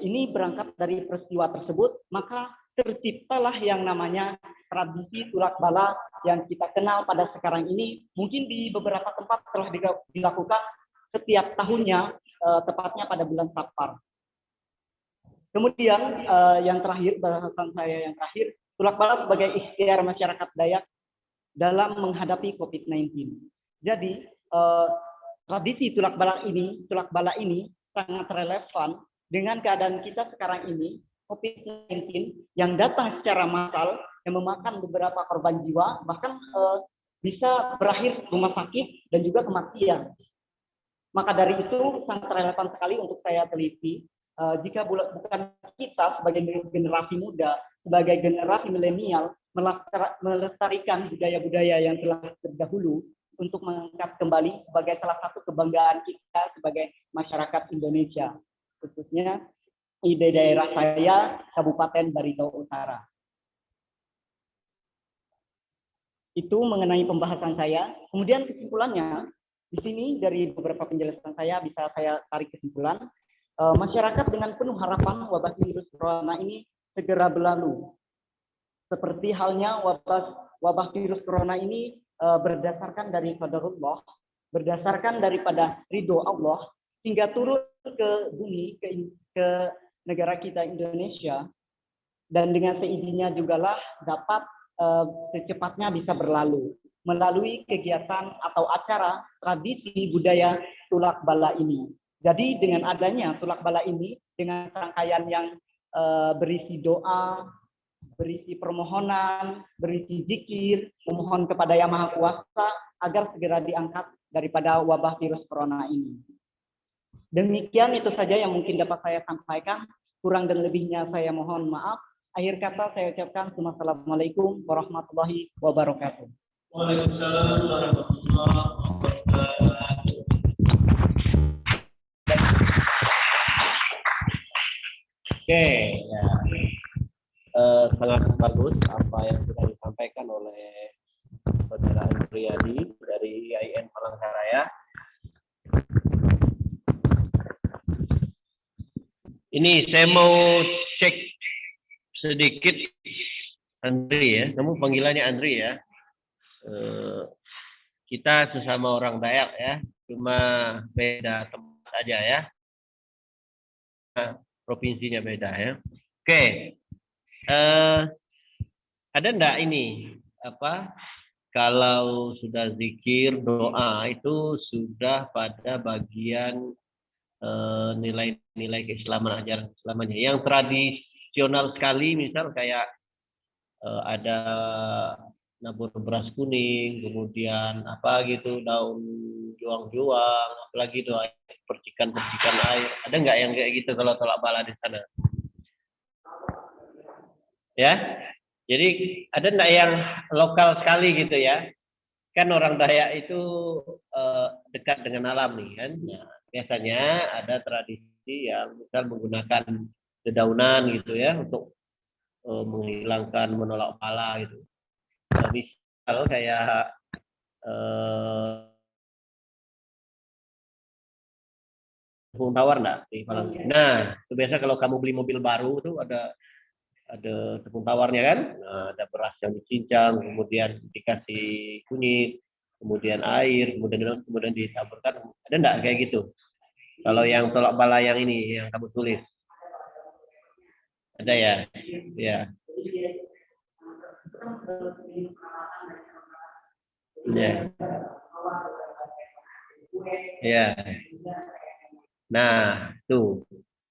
ini berangkat dari peristiwa tersebut, maka terciptalah yang namanya tradisi tulak bala yang kita kenal pada sekarang ini. Mungkin di beberapa tempat telah dilakukan setiap tahunnya, tepatnya pada bulan Safar. Kemudian yang terakhir, bahasan saya yang terakhir, tulak bala sebagai ikhtiar masyarakat Dayak dalam menghadapi COVID-19. Jadi tradisi tulak bala ini sangat relevan dengan keadaan kita sekarang ini. COVID-19 yang datang secara massal yang memakan beberapa korban jiwa, bahkan bisa berakhir rumah sakit dan juga kematian. Maka dari itu sangat relevan sekali untuk saya teliti. Jika bukan kita sebagai generasi muda, sebagai generasi milenial, melestarikan budaya-budaya yang telah terdahulu untuk mengangkat kembali sebagai salah satu kebanggaan kita sebagai masyarakat Indonesia, khususnya di daerah saya, Kabupaten Barito Utara. Itu mengenai pembahasan saya. Kemudian kesimpulannya, di sini dari beberapa penjelasan saya bisa saya tarik kesimpulan, masyarakat dengan penuh harapan wabah virus corona ini segera berlalu. Seperti halnya wabah virus corona ini berdasarkan dari qadarullah, berdasarkan daripada ridho Allah, hingga turun ke bumi, ke negara kita Indonesia, dan dengan seizinnya jugalah dapat secepatnya bisa berlalu melalui kegiatan atau acara tradisi budaya tulak bala ini. Jadi dengan adanya tulak bala ini, dengan rangkaian yang berisi doa, berisi permohonan, berisi zikir, memohon kepada Yang Maha Kuasa agar segera diangkat daripada wabah virus corona ini. Demikian itu saja yang mungkin dapat saya sampaikan. Kurang dan lebihnya saya mohon maaf. Akhir kata saya ucapkan Assalamualaikum warahmatullahi wabarakatuh. Waalaikumsalam warahmatullahi wabarakatuh. Oke, ya. Sangat bagus apa yang sudah disampaikan oleh Saudara Andriadi dari IAIN Palangkaraya. Ini saya mau cek sedikit, Andri ya, kamu panggilannya Andri ya. Kita sesama orang Dayak ya, cuma beda tempat aja ya, provinsinya beda ya. Oke, ada enggak ini apa? Kalau sudah zikir doa itu sudah pada bagian nilai-nilai keislaman, ajaran keislamannya. Yang tradisional sekali, misal kayak ada nabur beras kuning, kemudian apa gitu, daun juang-juang, apalagi itu percikan-percikan air. Ada nggak yang kayak gitu kalau tolak bala di sana? Ya, jadi ada nggak yang lokal sekali gitu ya? Kan orang Dayak itu dekat dengan alam nih kan. Nah, biasanya ada tradisi yang misal menggunakan dedaunan gitu ya untuk menghilangkan, menolak bala gitu. Misal kayak tepung tawar enggak di Palang. Nah, itu biasa kalau kamu beli mobil baru tuh ada tepung tawarnya kan. Nah, ada beras yang dicincang, kemudian dikasih kunyit, kemudian air, kemudian ditaburkan. Ada enggak kayak gitu? Kalau yang tolak bala yang ini yang kamu tulis. Ada ya? Ya. Ya. Ya. Nah, tuh.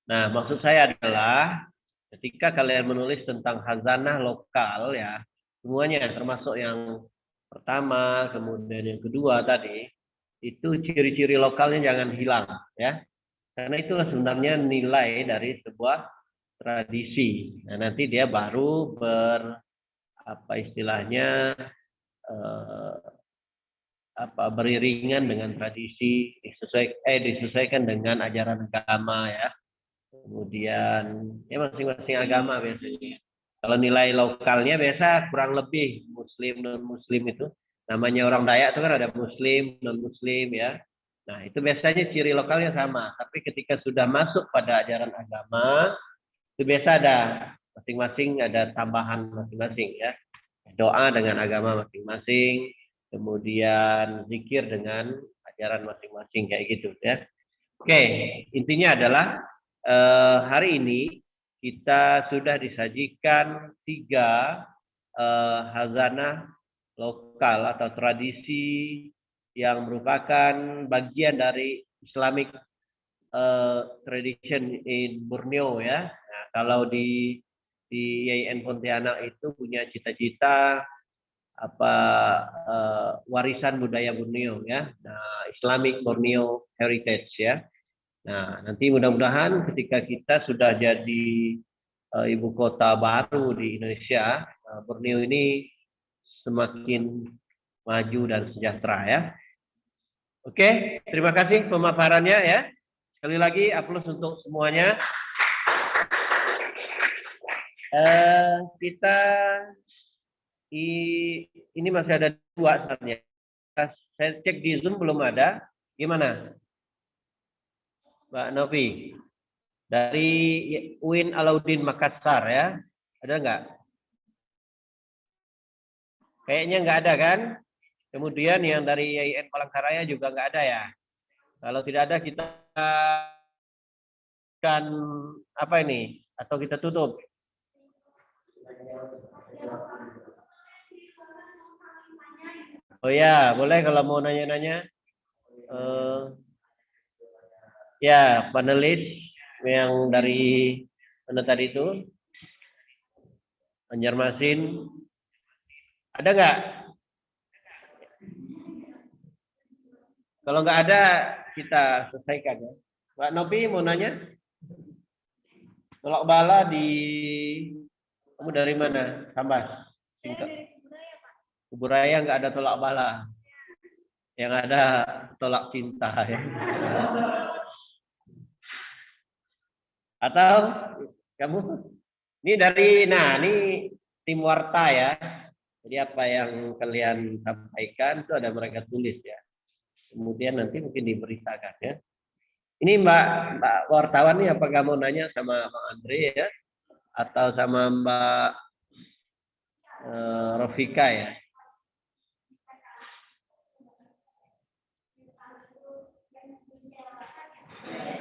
Nah, maksud saya adalah ketika kalian menulis tentang khazanah lokal ya, semuanya termasuk yang pertama, kemudian yang kedua tadi, itu ciri-ciri lokalnya jangan hilang ya. Karena itulah sebenarnya nilai dari sebuah tradisi. Nah, nanti dia baru apa istilahnya beriringan dengan tradisi, disesuaikan dengan ajaran agama ya. Kemudian ya masing-masing agama biasanya. Kalau nilai lokalnya biasa kurang lebih muslim non muslim itu. Namanya orang Dayak itu kan ada muslim, non muslim ya. Nah, itu biasanya ciri lokalnya sama, tapi ketika sudah masuk pada ajaran agama, itu biasa ada masing-masing ada tambahan masing-masing ya. Doa dengan agama masing-masing, kemudian zikir dengan ajaran masing-masing kayak gitu ya. Oke, intinya adalah hari ini kita sudah disajikan 3 khazanah lokal atau tradisi yang merupakan bagian dari Islamic tradition in Borneo ya. Nah, kalau di YIN Pontianak itu punya cita-cita warisan budaya Borneo ya. Nah, Islamic Borneo Heritage ya. Nah, nanti mudah-mudahan ketika kita sudah jadi ibu kota baru di Indonesia, Borneo ini semakin maju dan sejahtera ya. Oke, terima kasih pemaparannya ya. Sekali lagi aplaus untuk semuanya. Kita ini masih ada 2 saatnya. Saya cek di Zoom belum ada. Gimana? Mbak Novi. Dari UIN Alauddin Makassar ya. Ada nggak? Kayaknya nggak ada kan? Kemudian yang dari YIN Palangkaraya juga nggak ada ya. Kalau tidak ada kita akan apa ini? Atau kita tutup? Oh ya, boleh kalau mau nanya-nanya. Ya, panelis yang dari mana tadi itu? Banjarmasin. Ada nggak? Kalau nggak ada, kita selesaikan ya. Mbak Novi mau nanya? Tolak bala di... Kamu dari mana? Sambas? Kuburaya nggak ada tolak bala. Yang ada tolak cinta ya. Atau kamu? Ini dari, ini tim Warta ya. Jadi apa yang kalian sampaikan itu ada mereka tulis ya. Kemudian nanti mungkin diberitakan ya. Ini Mbak wartawan nih, apakah mau nanya sama Bang Andre ya? Atau sama Mbak Rofika ya?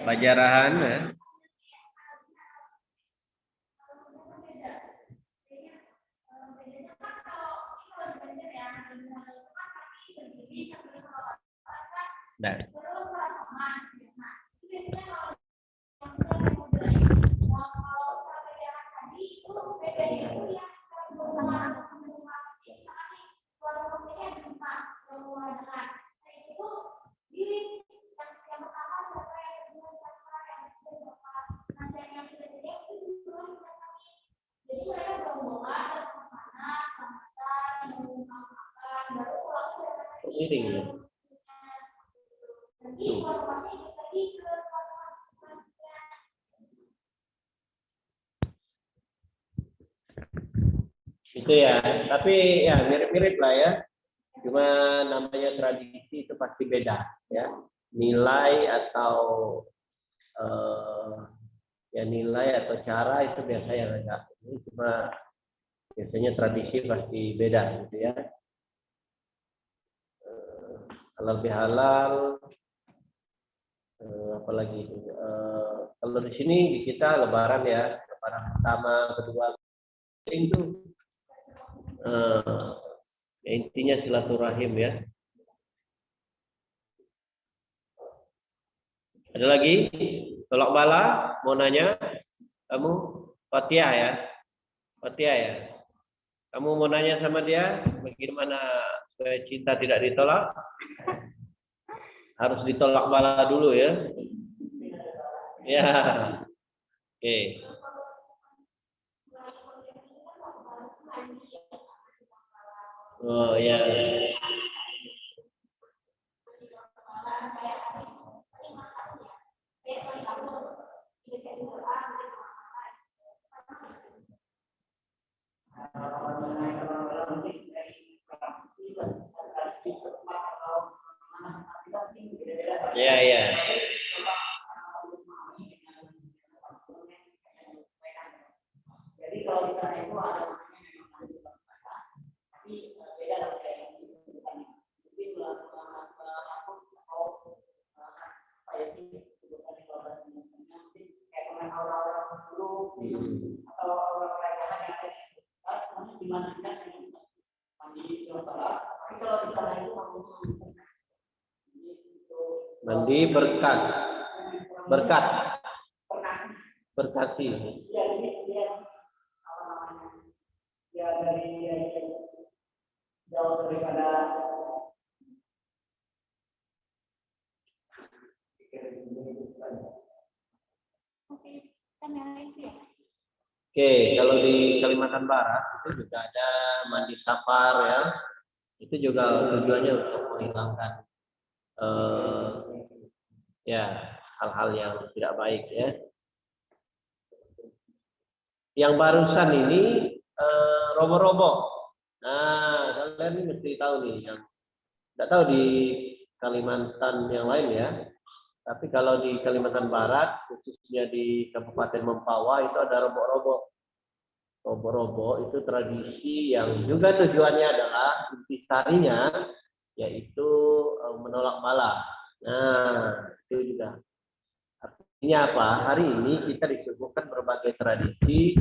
Bajarahan ya? Nah. Ini ya. Itu ya, tapi ya mirip-mirip lah ya. Cuma namanya tradisi itu pasti beda ya. Nilai atau ya nilai atau cara itu biasanya enggak. Ini cuma biasanya tradisi pasti beda gitu ya. Halal bihalal, apalagi kalau di sini di kita Lebaran ya, Lebaran pertama, kedua itu ya intinya silaturahim ya. Ada lagi? Tolak bala mau nanya? Kamu Fatia ya? Fatia ya? Kamu mau nanya sama dia bagaimana supaya cinta tidak ditolak? Harus ditolak bala dulu ya. Ya. Oke. Oh ya. Ya ya. Jadi kalau misalnya itu ada mandi berkat berkati Oke, kalau di Kalimantan Barat itu juga ada mandi safar ya. Itu juga tujuannya untuk menghilangkan ya hal-hal yang tidak baik ya. Yang barusan ini robo-robo. Nah, kalian ini mesti tahu nih, yang tidak tahu di Kalimantan yang lain ya. Tapi kalau di Kalimantan Barat, khususnya di Kabupaten Mempawah itu ada robo-robo. Robo-robo itu tradisi yang juga tujuannya adalah intisarinya yaitu menolak bala. Nah, itu juga. Artinya apa? Hari ini kita disuguhkan berbagai tradisi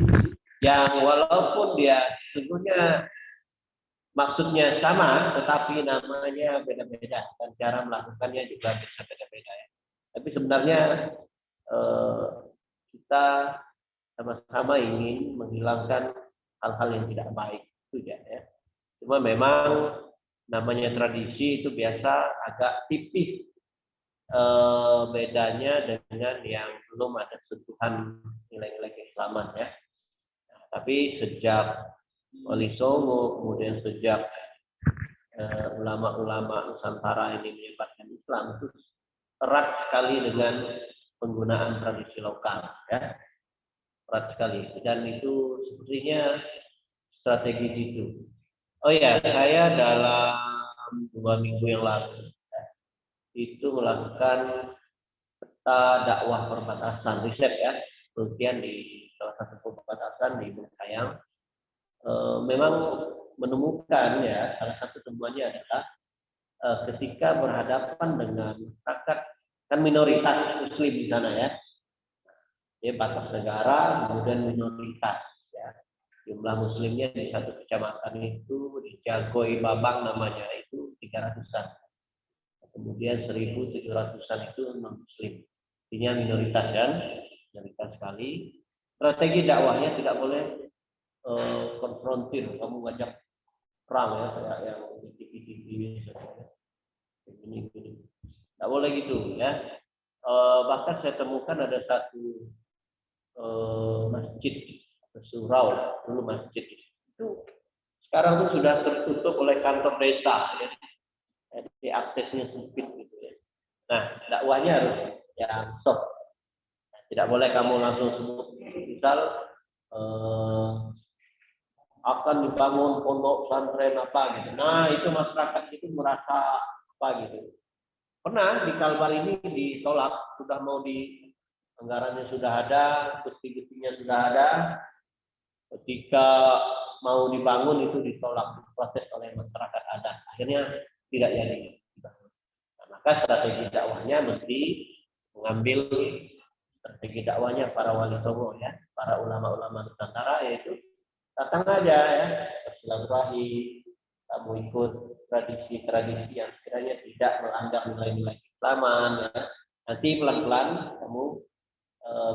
yang walaupun dia sesungguhnya maksudnya sama, tetapi namanya beda-beda dan cara melakukannya juga bisa beda-beda ya. Tapi sebenarnya kita sama-sama ingin menghilangkan hal-hal yang tidak baik itu ya. Cuma memang namanya tradisi itu biasa agak tipis bedanya dengan yang belum ada sentuhan nilai-nilai keislaman ya. Nah, tapi sejak Wali Songo, kemudian sejak ulama-ulama Nusantara ini menyebarkan Islam itu erat sekali dengan penggunaan tradisi lokal ya. Erat sekali, dan itu sepertinya strategi itu. Oh ya, saya dalam 2 minggu yang lalu ya, itu melakukan peta dakwah perbatasan riset ya, penelitian di salah satu perbatasan di Bengkayang. Memang menemukan ya salah satu temuannya adalah ketika berhadapan dengan masyarakat kan minoritas Muslim di sana ya. Ya, batas negara, kemudian minoritas. Ya. Jumlah Muslimnya di satu kecamatan itu di Jagoi Babang namanya itu 300-an. Kemudian 1.700-an itu non-Muslim. Artinya minoritas kan, minoritas sekali. Strategi dakwahnya tidak boleh konfrontir, kamu ngajak perang ya, kayak yang di TV ini. Tidak boleh gitu ya. Bahkan saya temukan ada satu masjid surau dulu masjid itu sekarang tuh sudah tertutup oleh kantor desa ya. Jadi aksesnya sempit gitu ya. Nah, dakwahnya harus yang soft. Tidak boleh kamu langsung sebut misal akan dibangun pondok pesantren apa gitu. Nah, itu masyarakat itu merasa apa gitu. Pernah di Kalbar ini ditolak, sudah mau anggarannya sudah ada, bukti-buktinya sudah ada. Ketika mau dibangun itu ditolak, diproses oleh masyarakat adat. Akhirnya tidak jadi. Nah, maka strategi dakwahnya mesti mengambil strategi dakwahnya para wali songo ya, para ulama-ulama Nusantara, yaitu datang aja ya, bersilaturahmi, kamu ikut tradisi-tradisi yang sekiranya tidak melanggar nilai-nilai keislaman ya. Nanti pelan-pelan kamu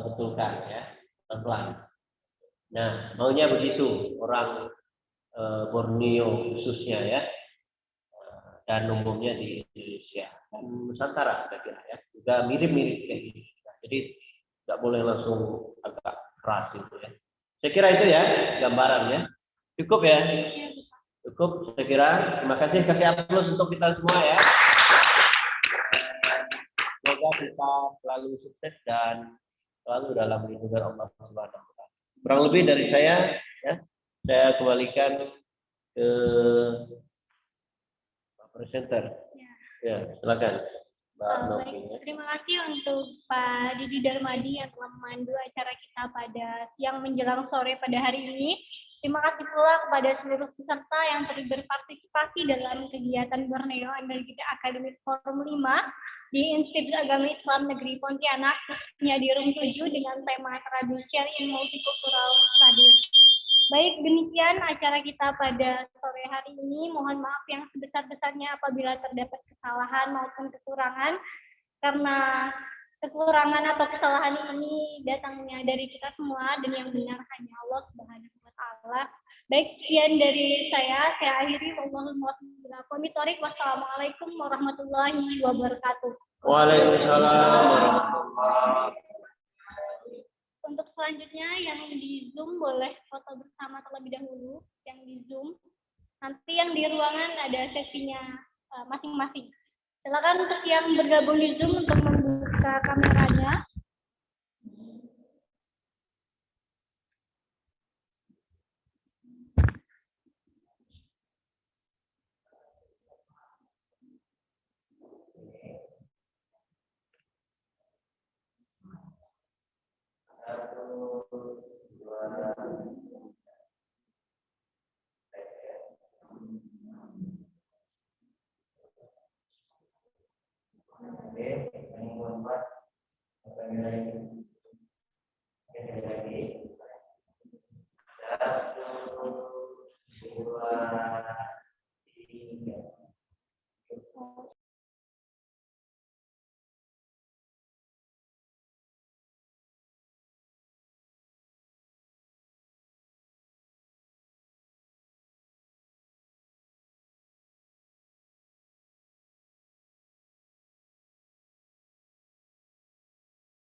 betulkan ya, pelan-pelan. Nah, maunya begitu orang Borneo khususnya ya, dan umumnya di Indonesia dan Nusantara saya kira ya, juga mirip-mirip kayak gini. Nah, jadi tidak boleh langsung agak keras itu ya. Saya kira itu ya gambarannya. Cukup ya? Cukup saya kira. Terima kasih, kasih aplaus untuk kita semua ya. Semoga kita selalu sukses dan selalu dalam lindungan Allah Subhanahu wa Ta'ala. Kurang lebih dari saya ya, saya kembalikan ke Pak Presenter. Ya, silakan Mbak Novi. Terima kasih untuk Pak Didi Darmadi yang telah memandu acara kita pada siang menjelang sore pada hari ini. Terima kasih pula kepada seluruh peserta yang turut berpartisipasi dalam kegiatan Borneo Energy Academic Forum 5 di Institut Agama Islam Negeri Pontianak, khususnya di Room 7 dengan tema Tradisi and Multicultural Studies. Baik, demikian acara kita pada sore hari ini. Mohon maaf yang sebesar-besarnya apabila terdapat kesalahan maupun kekurangan, karena kekurangan atau kesalahan ini datangnya dari kita semua dan yang benar hanya Allah Subhanahu wa Ta'ala. Baik, sekian dari saya akhiri. Wassalamualaikum warahmatullahi wabarakatuh. Waalaikumsalam warahmatullahi wabarakatuh. Untuk selanjutnya yang di Zoom Zoom boleh foto bersama terlebih dahulu, yang di Zoom. Nanti yang di ruangan ada sesinya masing-masing. Silakan untuk yang bergabung di Zoom untuk membuka kameranya.